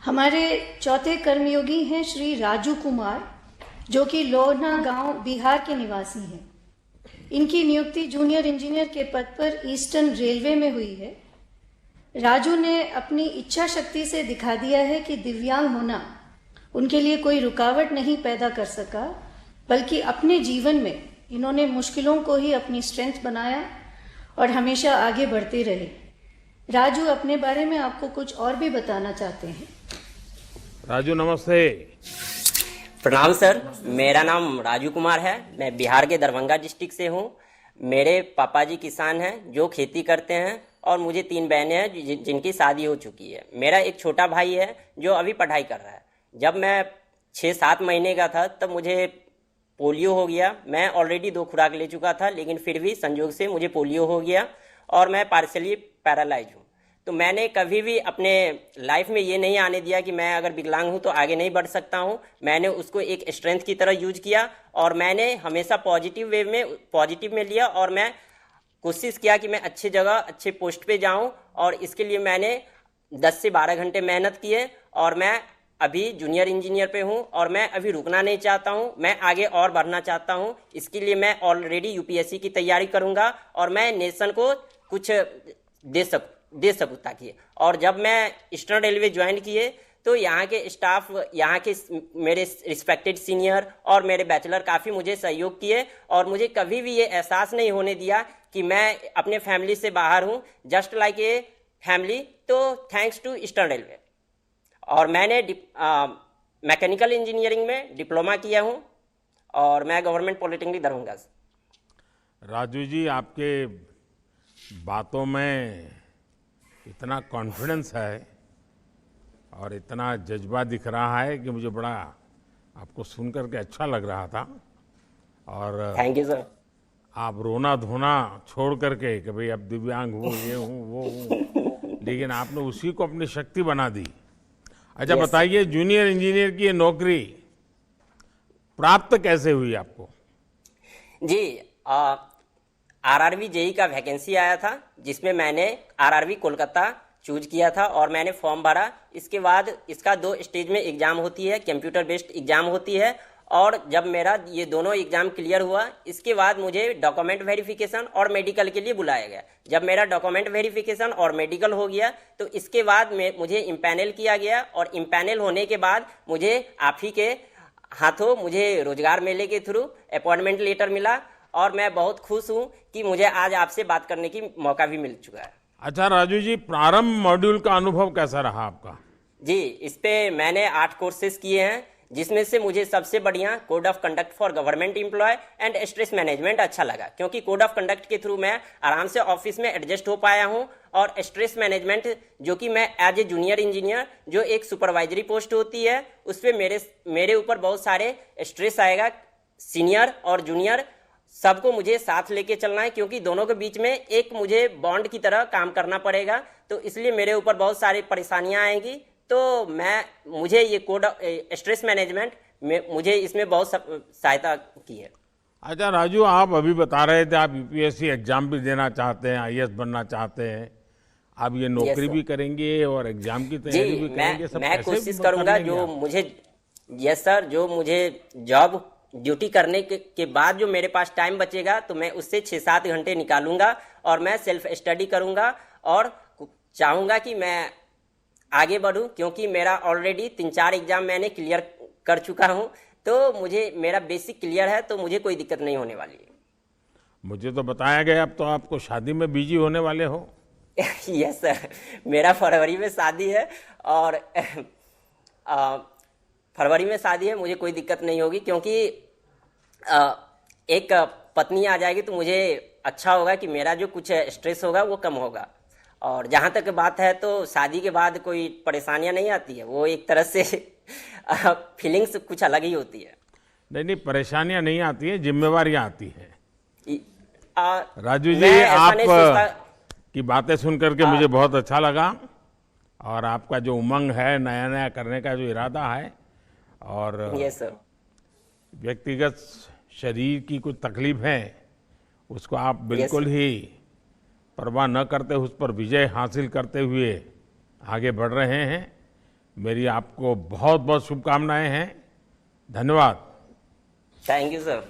हमारे चौथे कर्मयोगी हैं श्री राजू कुमार, जो कि लोहना गांव बिहार के निवासी हैं। इनकी नियुक्ति जूनियर इंजीनियर के पद पर ईस्टर्न रेलवे में हुई है। राजू ने अपनी इच्छा शक्ति से दिखा दिया है कि दिव्यांग होना उनके लिए कोई रुकावट नहीं पैदा कर सका, बल्कि अपने जीवन में इन्होंने मुश्किलों को ही अपनी स्ट्रेंथ बनाया और हमेशा आगे बढ़ते रहे। राजू अपने बारे में आपको कुछ और भी बताना चाहते हैं। राजू नमस्ते। प्रणाम सर, मेरा नाम राजू कुमार है। मैं बिहार के दरभंगा डिस्ट्रिक्ट से हूँ। मेरे पापा जी किसान हैं जो खेती करते हैं और मुझे 3 बहनें हैं जिनकी शादी हो चुकी है। मेरा एक छोटा भाई है जो अभी पढ़ाई कर रहा है। जब मैं 6-7 महीने का था तब मुझे पोलियो हो गया। मैं ऑलरेडी 2 खुराक ले चुका था, लेकिन फिर भी संयोग से मुझे पोलियो हो गया और मैं पार्शियली पैरालाइज हूँ। तो मैंने कभी भी अपने लाइफ में ये नहीं आने दिया कि मैं अगर विकलांग हूँ तो आगे नहीं बढ़ सकता हूँ। मैंने उसको एक स्ट्रेंथ की तरह यूज किया और मैंने हमेशा पॉजिटिव में लिया और मैं कोशिश किया कि मैं अच्छी जगह अच्छे पोस्ट पे जाऊँ। और इसके लिए मैंने 10 से 12 घंटे मेहनत किए और मैं अभी जूनियर इंजीनियर पे हूँ और मैं अभी रुकना नहीं चाहता हूँ। मैं आगे और बढ़ना चाहता हूँ। इसके लिए मैं ऑलरेडी यूपीएससी की तैयारी करूँगा और मैं नेशन को कुछ दे सकूँ ताकि। और जब मैं ईस्टर्न रेलवे ज्वाइन किए तो यहाँ के स्टाफ, यहाँ के मेरे रिस्पेक्टेड सीनियर और मेरे बैचलर काफ़ी मुझे सहयोग किए और मुझे कभी भी ये एहसास नहीं होने दिया कि मैं अपने फैमिली से बाहर हूँ, जस्ट लाइक ए फैमिली। तो थैंक्स टू ईस्टर्न रेलवे। और मैंने मैकेनिकल इंजीनियरिंग में डिप्लोमा किया हूँ और मैं गवर्नमेंट पॉलिटेक्निक दरभंगा से। राजू जी, आपके बातों में इतना कॉन्फिडेंस है और इतना जज्बा दिख रहा है कि मुझे बड़ा आपको सुन करके अच्छा लग रहा था। और थैंक यू सर। आप रोना धोना छोड़ करके कि भाई अब दिव्यांग हूँ, ये हूँ, वो हूँ, लेकिन आपने उसी को अपनी शक्ति बना दी। अच्छा बताइए, जूनियर इंजीनियर की ये नौकरी प्राप्त कैसे हुई आपको? जी, आरआरबी जेई का वैकेंसी आया था जिसमें मैंने आरआरबी कोलकाता चूज किया था और मैंने फॉर्म भरा। इसके बाद इसका 2 स्टेज में एग्जाम होती है, कंप्यूटर बेस्ड एग्जाम होती है। और जब मेरा ये दोनों एग्जाम क्लियर हुआ, इसके बाद मुझे डॉक्यूमेंट वेरिफिकेशन और मेडिकल के लिए बुलाया गया। जब मेरा डॉक्यूमेंट वेरिफिकेशन और मेडिकल हो गया तो इसके बाद मुझे इम्पैनल किया गया और इम्पैनल होने के बाद मुझे आप ही के हाथों मुझे रोजगार मेले के थ्रू अपॉइंटमेंट लेटर मिला और मैं बहुत खुश हूँ कि मुझे आज आपसे बात करने की मौका भी मिल चुका है। अच्छा राजू जी, प्रारंभ मॉड्यूल का अनुभव कैसा रहा आपका? जी, इस पे मैंने 8 कोर्सेज किए हैं, जिसमें से मुझे सबसे बढ़िया code of conduct for government employ and stress management अच्छा लगा, क्योंकि कोड ऑफ कंडक्ट के थ्रू मैं आराम से ऑफिस में एडजस्ट हो पाया हूं। और स्ट्रेस मैनेजमेंट जो कि मैं एज ए जूनियर इंजीनियर, जो एक सुपरवाइजरी पोस्ट होती है, उस पर मेरे ऊपर बहुत सारे स्ट्रेस आएगा। सीनियर और जूनियर सबको मुझे साथ लेके चलना है, क्योंकि दोनों के बीच में एक मुझे बॉन्ड की तरह काम करना पड़ेगा। तो इसलिए मेरे ऊपर बहुत सारी परेशानियां आएंगी। तो मुझे ये कोड स्ट्रेस मैनेजमेंट में मुझे इसमें बहुत सहायता की है। अच्छा राजू, आप अभी बता रहे थे आप यूपीएससी एग्जाम भी देना चाहते हैं, आईएएस बनना चाहते हैं। आप ये नौकरी भी करेंगे और एग्जाम की तैयारी भी करेंगे? सब मैं कोशिश करूंगा जो मुझे, यस सर, जो मुझे जॉब ड्यूटी करने के बाद जो मेरे पास टाइम बचेगा तो मैं उससे 6-7 घंटे निकालूंगा और मैं सेल्फ स्टडी करूंगा और चाहूंगा कि मैं आगे बढ़ूं, क्योंकि मेरा ऑलरेडी 3-4 एग्जाम मैंने क्लियर कर चुका हूं। तो मुझे मेरा बेसिक क्लियर है, तो मुझे कोई दिक्कत नहीं होने वाली है। मुझे तो बताया गया अब तो आपको शादी में बिजी होने वाले हो। यस सर, मेरा फरवरी में शादी है और फरवरी में शादी है। मुझे कोई दिक्कत नहीं होगी, क्योंकि एक पत्नी आ जाएगी तो मुझे अच्छा होगा कि मेरा जो कुछ स्ट्रेस होगा वो कम होगा। और जहाँ तक बात है तो शादी के बाद कोई परेशानियां नहीं आती है, वो एक तरह से फीलिंग्स कुछ अलग ही होती है। नहीं, परेशानियां नहीं आती है, जिम्मेवारियां आती है। राजू जी, आप की बातें सुन करके मुझे बहुत अच्छा लगा और आपका जो उमंग है, नया नया करने का जो इरादा है, और यस सर, व्यक्तिगत शरीर की कुछ तकलीफ है उसको आप बिल्कुल ही परवाह न करते उस पर विजय हासिल करते हुए आगे बढ़ रहे हैं। मेरी आपको बहुत बहुत शुभकामनाएं हैं। धन्यवाद। Thank you sir.